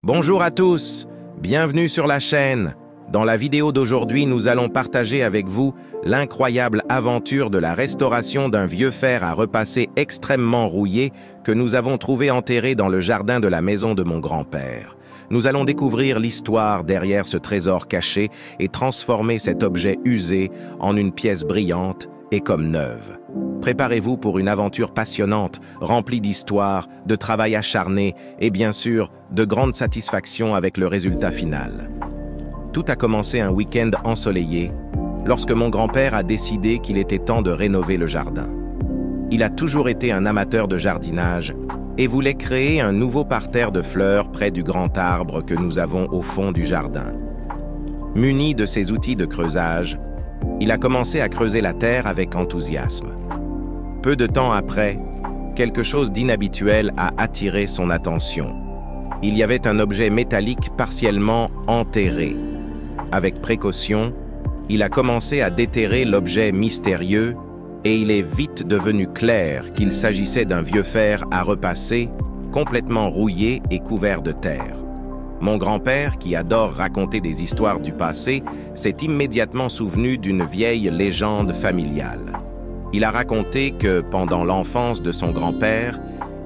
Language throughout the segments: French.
Bonjour à tous, bienvenue sur la chaîne. Dans la vidéo d'aujourd'hui, nous allons partager avec vous l'incroyable aventure de la restauration d'un vieux fer à repasser extrêmement rouillé que nous avons trouvé enterré dans le jardin de la maison de mon grand-père. Nous allons découvrir l'histoire derrière ce trésor caché et transformer cet objet usé en une pièce brillante et comme neuve. Préparez-vous pour une aventure passionnante, remplie d'histoire, de travail acharné et bien sûr, de grandes satisfactions avec le résultat final. Tout a commencé un week-end ensoleillé, lorsque mon grand-père a décidé qu'il était temps de rénover le jardin. Il a toujours été un amateur de jardinage et voulait créer un nouveau parterre de fleurs près du grand arbre que nous avons au fond du jardin. Muni de ses outils de creusage, il a commencé à creuser la terre avec enthousiasme. Peu de temps après, quelque chose d'inhabituel a attiré son attention. Il y avait un objet métallique partiellement enterré. Avec précaution, il a commencé à déterrer l'objet mystérieux et il est vite devenu clair qu'il s'agissait d'un vieux fer à repasser, complètement rouillé et couvert de terre. Mon grand-père, qui adore raconter des histoires du passé, s'est immédiatement souvenu d'une vieille légende familiale. Il a raconté que, pendant l'enfance de son grand-père,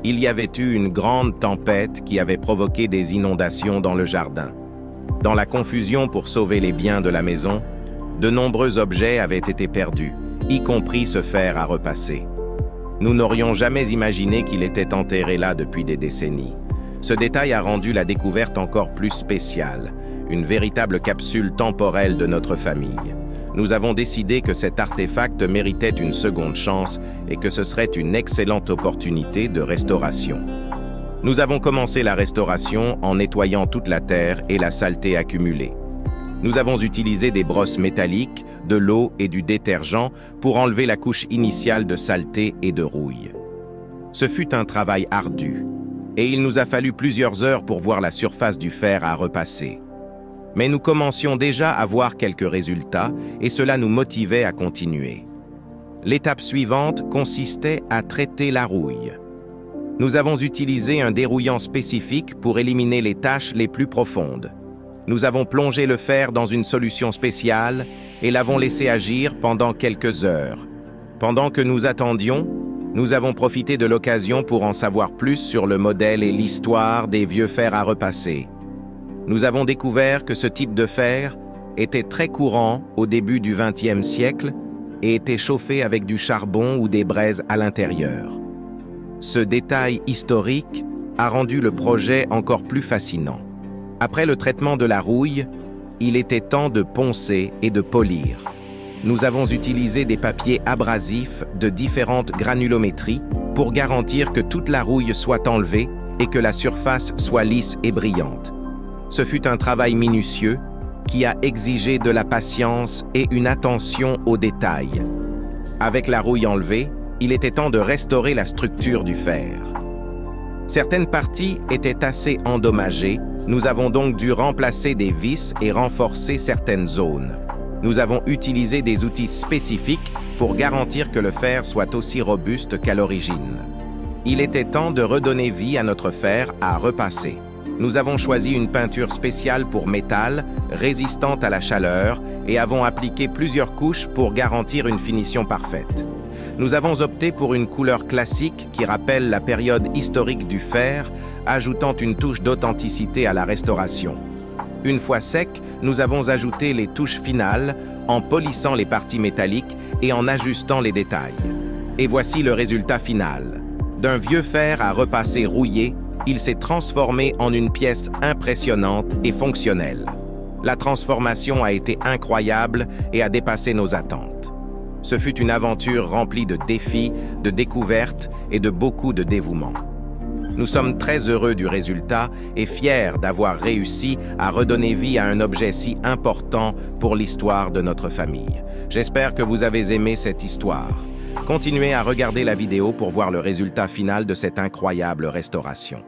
il y avait eu une grande tempête qui avait provoqué des inondations dans le jardin. Dans la confusion pour sauver les biens de la maison, de nombreux objets avaient été perdus, y compris ce fer à repasser. Nous n'aurions jamais imaginé qu'il était enterré là depuis des décennies. Ce détail a rendu la découverte encore plus spéciale, une véritable capsule temporelle de notre famille. Nous avons décidé que cet artefact méritait une seconde chance et que ce serait une excellente opportunité de restauration. Nous avons commencé la restauration en nettoyant toute la terre et la saleté accumulée. Nous avons utilisé des brosses métalliques, de l'eau et du détergent pour enlever la couche initiale de saleté et de rouille. Ce fut un travail ardu, et il nous a fallu plusieurs heures pour voir la surface du fer à repasser. Mais nous commencions déjà à voir quelques résultats et cela nous motivait à continuer. L'étape suivante consistait à traiter la rouille. Nous avons utilisé un dérouillant spécifique pour éliminer les taches les plus profondes. Nous avons plongé le fer dans une solution spéciale et l'avons laissé agir pendant quelques heures. Pendant que nous attendions, nous avons profité de l'occasion pour en savoir plus sur le modèle et l'histoire des vieux fers à repasser. Nous avons découvert que ce type de fer était très courant au début du XXe siècle et était chauffé avec du charbon ou des braises à l'intérieur. Ce détail historique a rendu le projet encore plus fascinant. Après le traitement de la rouille, il était temps de poncer et de polir. Nous avons utilisé des papiers abrasifs de différentes granulométries pour garantir que toute la rouille soit enlevée et que la surface soit lisse et brillante. Ce fut un travail minutieux qui a exigé de la patience et une attention aux détails. Avec la rouille enlevée, il était temps de restaurer la structure du fer. Certaines parties étaient assez endommagées, nous avons donc dû remplacer des vis et renforcer certaines zones. Nous avons utilisé des outils spécifiques pour garantir que le fer soit aussi robuste qu'à l'origine. Il était temps de redonner vie à notre fer à repasser. Nous avons choisi une peinture spéciale pour métal, résistante à la chaleur, et avons appliqué plusieurs couches pour garantir une finition parfaite. Nous avons opté pour une couleur classique qui rappelle la période historique du fer, ajoutant une touche d'authenticité à la restauration. Une fois sec, nous avons ajouté les touches finales en polissant les parties métalliques et en ajustant les détails. Et voici le résultat final. D'un vieux fer à repasser rouillé, il s'est transformé en une pièce impressionnante et fonctionnelle. La transformation a été incroyable et a dépassé nos attentes. Ce fut une aventure remplie de défis, de découvertes et de beaucoup de dévouement. Nous sommes très heureux du résultat et fiers d'avoir réussi à redonner vie à un objet si important pour l'histoire de notre famille. J'espère que vous avez aimé cette histoire. Continuez à regarder la vidéo pour voir le résultat final de cette incroyable restauration.